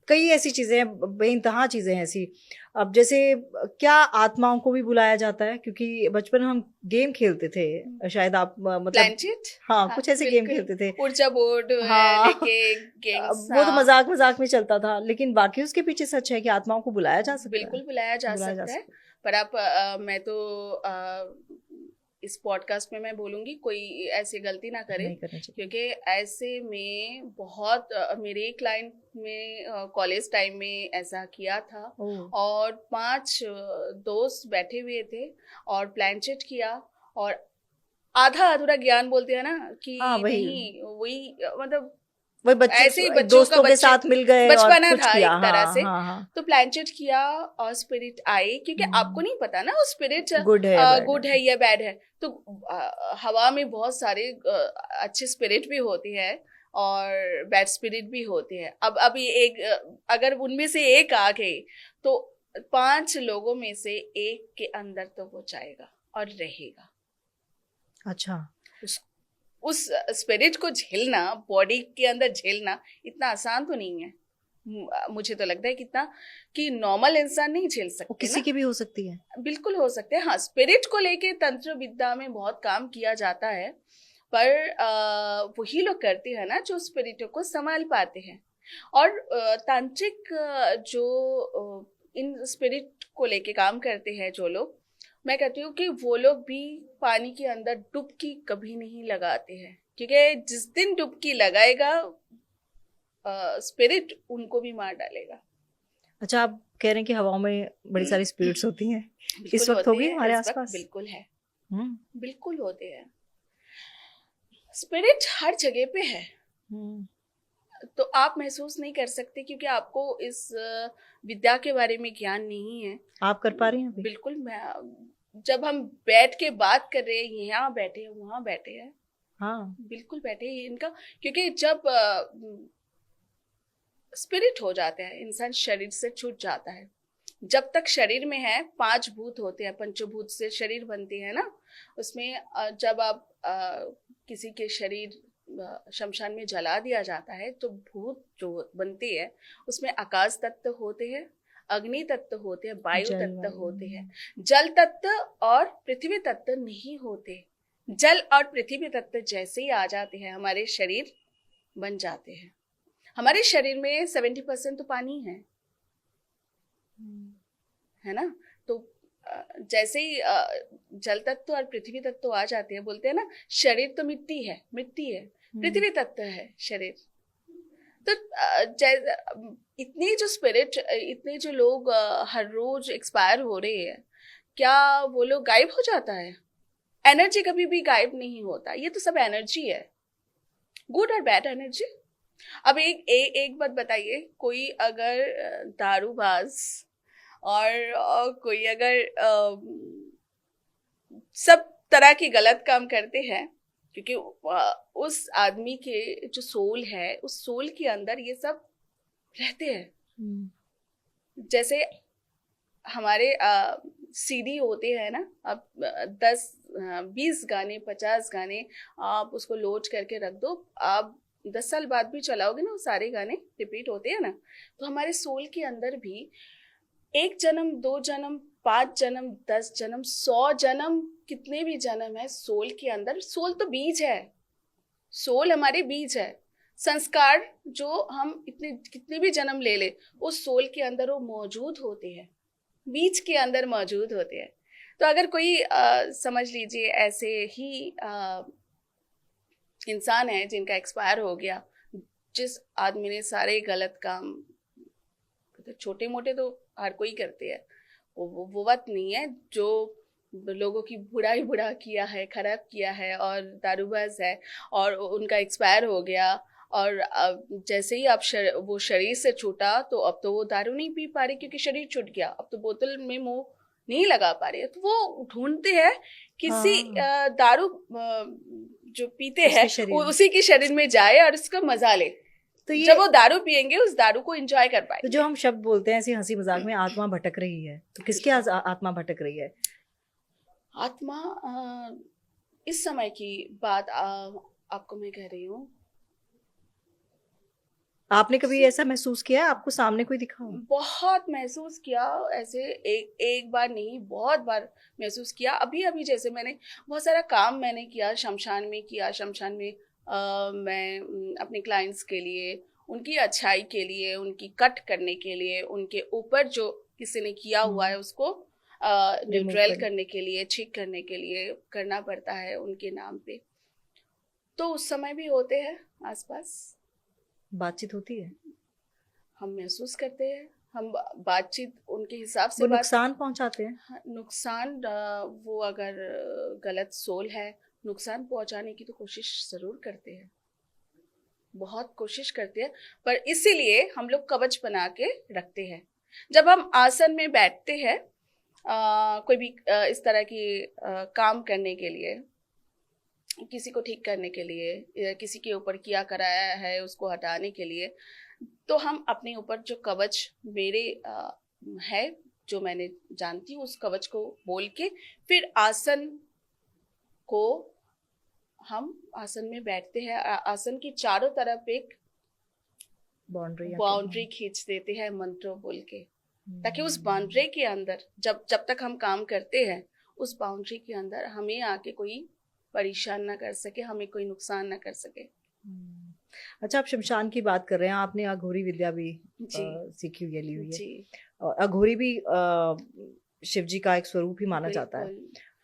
कई ऐसी चीजें हैं, बेइंतहा चीजें हैं ऐसी। अब जैसे क्या आत्माओं को भी बुलाया जाता है? क्योंकि बचपन में हम गेम खेलते थे, शायद आप मतलब, प्लानचेट। हाँ हाँ कुछ ऐसे गेम बिल्कुल। खेलते थे। ऊर्जा बोर्ड हाँ लेके गेम्स, वो तो हाँ। मजाक मजाक में चलता था, लेकिन बाकी उसके पीछे सच है कि आत्माओं को बुलाया जा सकता है। बिल्कुल बुलाया जा बुलाया जा सकता है। सकता पर आप मैं तो इस पॉडकास्ट में मैं बोलूंगी कोई ऐसी गलती ना है, करे, नहीं करना चाहिए। क्योंकि ऐसे में बहुत मेरे क्लाइंट में कॉलेज टाइम में ऐसा किया था। ओ और 5 दोस्त बैठे हुए थे और प्लानचेट किया, और आधा अधूरा ज्ञान बोलते हैं ना हाँ कि वही नहीं, वही मतलब वही बच्चे ऐसे ही बच्चों का दोस्तों के बच्चे साथ मिल गए और बचपना कुछ था किया, एक तरह हाँ से। हाँ हाँ। तो प्लानचेट किया और स्पिरिट आई, क्योंकि आपको नहीं पता ना वो स्पिरिट गुड है या बैड है? गुड है या बैड है। तो हवा में बहुत सारे अच्छे स्पिरिट भी होती है और बैड स्पिरिट भी होती है। अब ये एक अगर उनमें से एक आ गई तो 5 लोगों में से एक के अंदर तो वो जाएगा और रहेगा। अच्छा। उस उस स्पिरिट को झेलना, बॉडी के अंदर झेलना इतना आसान तो नहीं है। मुझे तो लगता है कितना कि नॉर्मल इंसान नहीं झेल वो सकते किसी ना। की भी हो सकती है। बिल्कुल हो सकते हैं, हाँ। स्पिरिट को लेके तंत्र विद्या में बहुत काम किया जाता है, पर वही लोग करते हैं ना जो स्पिरिटों को संभाल पाते हैं। और तांत्रिक जो इन स्पिरिट को लेके काम करते हैं जो लोग, मैं कहती हूँ कि वो लोग भी पानी के अंदर डुबकी कभी नहीं लगाते हैं, क्योंकि जिस दिन डुबकी लगाएगा स्पिरिट उनको भी मार डालेगा। अच्छा, आप कह रहे हैं कि हवाओं में बड़ी सारी स्पिरिट्स होती हैं, इस बिल्कुल वक्त होते होगी हैं, हमारे इस वक्त आसपास? बिल्कुल है। हम्म बिल्कुल होते हैं, स्पिरिट हर जगह पे है। हम्म। तो आप महसूस नहीं कर सकते क्योंकि आपको इस विद्या के बारे में ज्ञान नहीं है। आप कर पा रही हैं अभी? बिल्कुल। मैं जब हम बैठ के बात कर रहे हैं, यहाँ बैठे हैं वहां बैठे हैं, हाँ। बिल्कुल बैठे हैं इनका। क्योंकि जब स्पिरिट हो जाता है, इंसान शरीर से छूट जाता है। जब तक शरीर में है 5 भूत होते हैं, पंचभूत से शरीर बनते हैं ना। उसमें जब आप किसी के शरीर शमशान में जला दिया जाता है तो भूत जो बनती है उसमें आकाश तत्व होते हैं, अग्नि तत्व होते हैं, वायु जल तत्व वायु, होते हैं। जल तत्व और पृथ्वी तत्व नहीं होते। जल और पृथ्वी तत्व जैसे ही आ जाते हैं हमारे शरीर बन जाते हैं। हमारे शरीर में 70% तो पानी है ना। तो जैसे ही जल तत्व और पृथ्वी तत्व आ जाते हैं, बोलते हैं ना शरीर तो मिट्टी है, मिट्टी है, पृथ्वी तत्व है शरीर। तो इतने जो स्पिरिट, इतने जो लोग हर रोज एक्सपायर हो रहे हैं, क्या वो लोग गायब हो जाता है? एनर्जी कभी भी गायब नहीं होता, ये तो सब एनर्जी है, गुड और बैड एनर्जी। अब एक बात बताइए, कोई अगर दारूबाज और कोई अगर सब तरह की गलत काम करते हैं, क्योंकि उस आदमी के जो सोल है, उस सोल के अंदर ये सब रहते हैं। जैसे हमारे सीडी होते हैं ना, अब 10 20 गाने, 50 गाने आप उसको लोड करके रख दो, आप 10 साल बाद भी चलाओगे ना, वो सारे गाने रिपीट होते हैं ना। तो हमारे सोल के अंदर भी 1 जन्म, 2 जन्म, 5 जन्म, 10 जन्म, 100 जन्म, कितने भी जन्म है सोल के अंदर। सोल तो बीज है, सोल हमारे बीज है। संस्कार जो हम इतने कितने भी जन्म ले ले, उस सोल के अंदर वो मौजूद होते हैं, बीज के अंदर मौजूद होते हैं। तो अगर कोई समझ लीजिए ऐसे ही इंसान है जिनका एक्सपायर हो गया, जिस आदमी ने सारे गलत काम, तो छोटे मोटे तो हर कोई करते हैं, वो बात नहीं है। जो लोगों की बुरा किया है, खराब किया है और दारूबाज है और उनका एक्सपायर हो गया, और अब जैसे ही आप वो शरीर से छूटा तो अब तो वो दारू नहीं पी पा रहे क्योंकि शरीर छूट गया, अब तो बोतल में मुंह नहीं लगा पा रहे, तो वो ढूंढते हैं किसी हाँ दारू जो पीते हैं उसके शरीर में। उसी के शरीर में जाए और उसका मजा ले। तो ये जब वो दारू पियेंगे उस दारू को एंजॉय कर तो पाएंगे। जो हम शब्द बोलते हैं ऐसी हंसी मजाक में, आत्मा भटक रही है, तो किसकी आत्मा भटक रही है? आत्मा इस समय की बात आपको मैं कह रही हूँ, आपने कभी ऐसा महसूस किया है, आपको सामने कोई दिखा हो? बहुत महसूस किया ऐसे, एक बार नहीं, बहुत बार महसूस किया। अभी अभी जैसे मैंने बहुत सारा काम मैंने किया, शमशान में किया। शमशान में मैं अपने क्लाइंट्स के लिए, उनकी अच्छाई के लिए, उनकी कट करने के लिए, उनके ऊपर जो किसी ने किया हुआ है उसको न्यूट्रल करने के लिए, ठीक करने के लिए करना पड़ता है उनके नाम पे। तो उस समय भी होते हैं आसपास, बातचीत होती है, हम महसूस करते हैं, हम बातचीत उनके हिसाब से वो नुकसान पहुंचाते हैं। हाँ, नुकसान वो अगर गलत सोल है, नुकसान पहुंचाने की तो कोशिश जरूर करते हैं, बहुत कोशिश करते हैं। पर इसीलिए हम लोग कवच बना के रखते हैं। जब हम आसन में बैठते हैं कोई भी इस तरह की काम करने के लिए, किसी को ठीक करने के लिए, या किसी के ऊपर किया कराया है उसको हटाने के लिए, तो हम अपने ऊपर जो कवच मेरे है, जो मैंने जानती हूँ, उस कवच को बोल के फिर आसन को हम आसन में बैठते हैं। आसन की चारों तरफ एक बाउंड्री खींच देते हैं मंत्र बोल के, ताकि उस बाउंड्री के अंदर जब तक हम काम करते हैं, उस बाउंड्री के अंदर हमें आके कोई परेशान ना कर सके, हमें कोई नुकसान ना कर सके। अच्छा, आप शमशान की बात कर रहे हैं, आपने अघोरी विद्या भी सीखी हुई है, ली हुई है। और अघोरी भी शिव जी का एक स्वरूप ही माना जाता है।